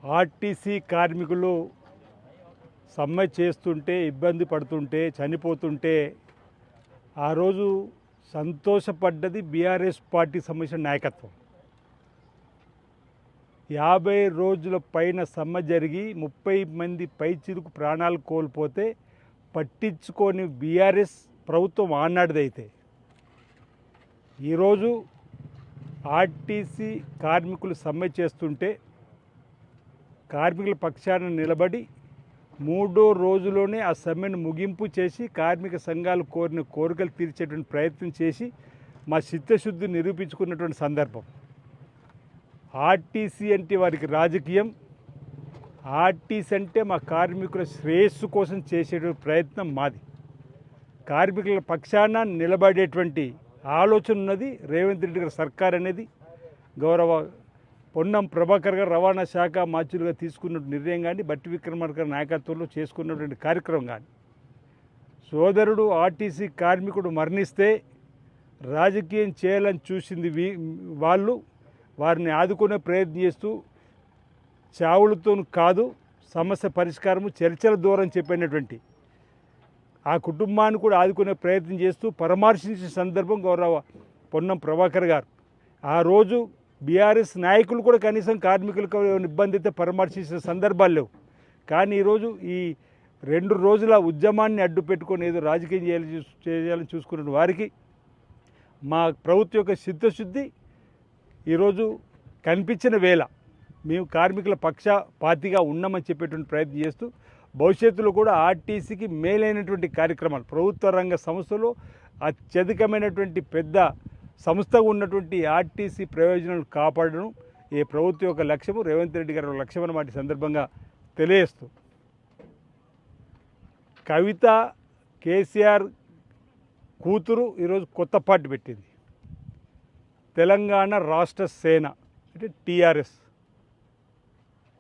RTC కార్మికులు సమ్మె చేస్తుంటే, ఇబ్బంది పడుతుంటే, చనిపోతుంటే ఆ రోజు సంతోషపడ్డది బీఆర్ఎస్ పార్టీ సంబంధించిన నాయకత్వం. 50 రోజుల పైన సమ్మె జరిగి 30 మంది పైచిలుకు ప్రాణాలు కోల్పోతే పట్టించుకొని బీఆర్ఎస్ ప్రభుత్వం ఆనాటిదైతే, ఈరోజు ఆర్టీసీ కార్మికులు సమ్మె చేస్తుంటే కార్మికుల పక్షాన నిలబడి 3వ రోజులోనే ఆ సమ్మెను ముగింపు చేసి కార్మిక సంఘాలు కోరిన కోరికలు తీర్చేటువంటి ప్రయత్నం చేసి మా చిత్తశుద్ధి నిరూపించుకున్నటువంటి సందర్భం. ఆర్టీసీ అంటే వారికి రాజకీయం, ఆర్టీసీ అంటే మా కార్మికుల శ్రేయస్సు కోసం చేసేటువంటి ప్రయత్నం మాది. కార్మికుల పక్షాన నిలబడేటువంటి ఆలోచన ఉన్నది రేవంత్ రెడ్డి గారి సర్కార్ అనేది. గౌరవ పొన్నం ప్రభాకర్ గారు రవాణా శాఖ మార్చులుగా తీసుకున్న నిర్ణయం కానీ, బట్టి విక్రమార్క నాయకత్వంలో చేసుకున్నటువంటి కార్యక్రమం కానీ, సోదరుడు ఆర్టీసీ కార్మికుడు మరణిస్తే రాజకీయం చేయాలని చూసింది వాళ్ళు. వారిని ఆదుకునే ప్రయత్నం చేస్తూ చావులతో కాదు, సమస్య పరిష్కారము చర్చల దూరం చెప్పినటువంటి ఆ కుటుంబాన్ని కూడా ఆదుకునే ప్రయత్నం చేస్తూ పరామర్శించిన సందర్భం గౌరవ పొన్నం ప్రభాకర్ గారు. ఆ రోజు బీఆర్ఎస్ నాయకులు కూడా కనీసం కార్మికులకు ఇబ్బంది అయితే పరామర్శించిన సందర్భాలు లేవు. కానీ ఈరోజు ఈ 2 రోజుల ఉద్యమాన్ని అడ్డు పెట్టుకొని ఏదో రాజకీయం చేయాలని చూసుకున్న వారికి మా ప్రభుత్వం యొక్క చిత్తశుద్ధి ఈరోజు కనిపించిన వేళ మేము కార్మికుల పక్షపాతిగా ఉన్నామని చెప్పేటువంటి ప్రయత్నం చేస్తూ భవిష్యత్తులో కూడా ఆర్టీసీకి మేలైనటువంటి కార్యక్రమాలు, ప్రభుత్వ రంగ సంస్థలో అత్యధికమైనటువంటి పెద్ద సంస్థగా ఉన్నటువంటి ఆర్టీసీ ప్రయోజనాలు కాపాడడం ఈ ప్రభుత్వం యొక్క లక్ష్యము, రేవంత్ రెడ్డి గారి లక్ష్యం అన్నమాట సందర్భంగా తెలియజేస్తూ, కవిత కేసీఆర్ కూతురు ఈరోజు కొత్త పార్టీ పెట్టింది, తెలంగాణ రాష్ట్ర సేన అంటే టీఆర్ఎస్.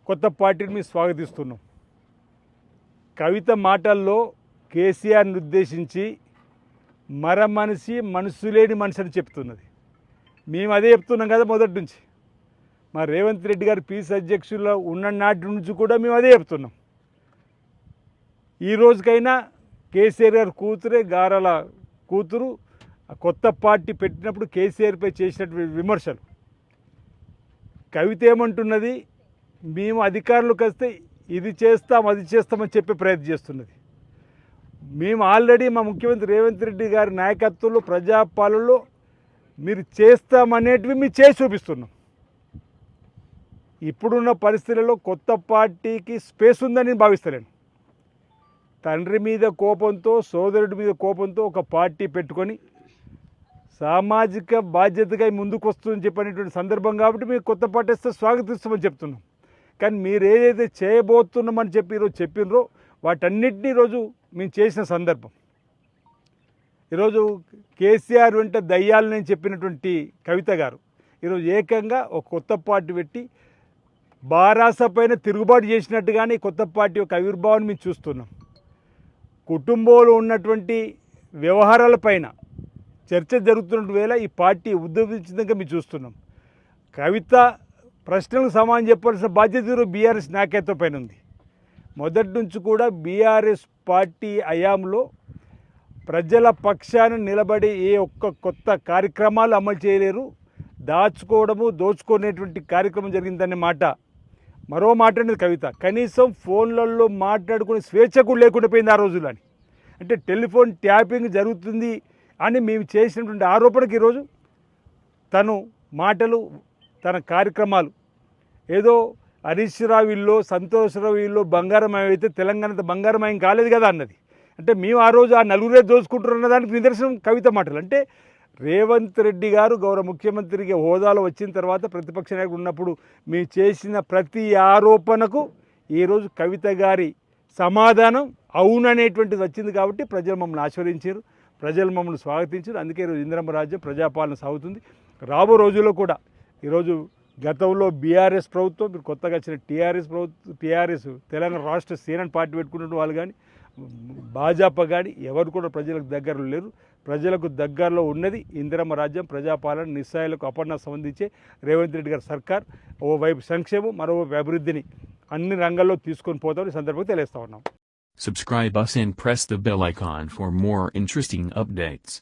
కొత్త పార్టీని మేము స్వాగతిస్తున్నాం. కవిత మాటల్లో కేసీఆర్ని ఉద్దేశించి మనసు లేని మనిషి అని చెప్తున్నది. మేము అదే చెప్తున్నాం కదా మొదటి నుంచి. మా రేవంత్ రెడ్డి గారు పీసీ అధ్యక్షుల్లో ఉన్న నాటి నుంచి కూడా మేము అదే చెప్తున్నాం. ఈ రోజుకైనా కేసీఆర్ గారు కూతురే, గారాల కూతురు కొత్త పార్టీ పెట్టినప్పుడు కేసీఆర్పై చేసినటువంటి విమర్శలు, కవిత ఏమంటున్నది, మేము అధికారులకు వస్తే ఇది చేస్తాం అది చేస్తామని చెప్పే ప్రయత్నం చేస్తున్నది. మేము ఆల్రెడీ మా ముఖ్యమంత్రి రేవంత్ రెడ్డి గారి నాయకత్వంలో ప్రజాపాలనలో మీరు చేస్తామనేటివి మేము చేసి చూపిస్తున్నాం. ఇప్పుడున్న పరిస్థితులలో కొత్త పార్టీకి స్పేస్ ఉందని భావిస్తలేను. తండ్రి మీద కోపంతో, సోదరుడి మీద కోపంతో ఒక పార్టీ పెట్టుకొని సామాజిక బాధ్యతగా ముందుకు వస్తుందని చెప్పినటువంటి సందర్భం కాబట్టి మేము కొత్త పార్టీ వస్తే స్వాగతిస్తామని చెప్తున్నాం. కానీ మీరు ఏదైతే చేయబోతున్నామని చెప్పి ఈరోజు చెప్పినరో వాటన్నిటినీ ఈరోజు మేము చేసిన సందర్భం. ఈరోజు కేసీఆర్ వెంట దయ్యాలని చెప్పినటువంటి కవిత గారు ఈరోజు ఏకంగా ఒక కొత్త పార్టీ పెట్టి బారాస పైన తిరుగుబాటు చేసినట్టుగానే కొత్త పార్టీ యొక్క ఆవిర్భావాన్ని మేము చూస్తున్నాం. కుటుంబంలో ఉన్నటువంటి వ్యవహారాలపైన చర్చ జరుగుతున్న వేళ ఈ పార్టీ ఉద్యమించిందిగా మేము చూస్తున్నాం. కవిత ప్రశ్నలకు సమాధానం చెప్పాల్సిన బాధ్యత ఈరోజు బీఆర్ఎస్ నాయకత్వం పైన ఉంది. మొదటి నుంచి కూడా బీఆర్ఎస్ పార్టీ హయాంలో ప్రజల పక్షాన నిలబడి ఏ ఒక్క కొత్త కార్యక్రమాలు అమలు చేయలేరు, దాచుకోవడము దోచుకునేటువంటి కార్యక్రమం జరిగిందనే మాట. మరో మాట అనేది కవిత కనీసం ఫోన్లలో మాట్లాడుకునే స్వేచ్ఛ కూడా లేకుండా పోయింది ఆ రోజుల్లో. అంటే టెలిఫోన్ ట్యాపింగ్ జరుగుతుంది అని మేము చేసినటువంటి ఆరోపణకి ఈరోజు తను మాటలు, తన కార్యక్రమాలు ఏదో హరీష్ రావు ఇల్లు, సంతోషరావు ఇల్లు బంగారమయం అయితే తెలంగాణ బంగారమయం కాలేదు కదా అన్నది. అంటే మేము ఆ రోజు ఆ నలుగురే దోచుకుంటున్న దానికి నిదర్శనం కవిత మాటలు. అంటే రేవంత్ రెడ్డి గారు గౌరవ ముఖ్యమంత్రికి హోదాలో వచ్చిన తర్వాత ప్రతిపక్ష నాయకుడు ఉన్నప్పుడు మేము చేసిన ప్రతి ఆరోపణకు ఈరోజు కవిత గారి సమాధానం అవుననేటువంటిది వచ్చింది. కాబట్టి ప్రజలు మమ్మల్ని ఆశీర్వదించారు, ప్రజలు మమ్మల్ని స్వాగతించారు. అందుకే ఈరోజు ఇందిరమ్మ రాజ్యం ప్రజాపాలన సాగుతుంది. రాబో రోజుల్లో కూడా ఈరోజు గతంలో బీఆర్ఎస్ ప్రభుత్వం, మీరు కొత్తగా వచ్చిన టీఆర్ఎస్ తెలంగాణ రాష్ట్ర సేన పార్టీ పెట్టుకున్న వాళ్ళు కానీ, భాజపా కానీ ఎవరు కూడా ప్రజలకు దగ్గరలో లేరు. ప్రజలకు దగ్గరలో ఉన్నది ఇందిరమ్మ రాజ్యం, ప్రజాపాలన, నిస్సాయులకు అపర్ణ సంబంధించే రేవంత్ రెడ్డి గారి సర్కార్. ఓవైపు సంక్షేమం, మరోవైపు అభివృద్ధిని అన్ని రంగాల్లో తీసుకొని పోతామని ఈ సందర్భంగా తెలియజేస్తా ఉన్నాం. Subscribe us and press the bell icon for more interesting updates.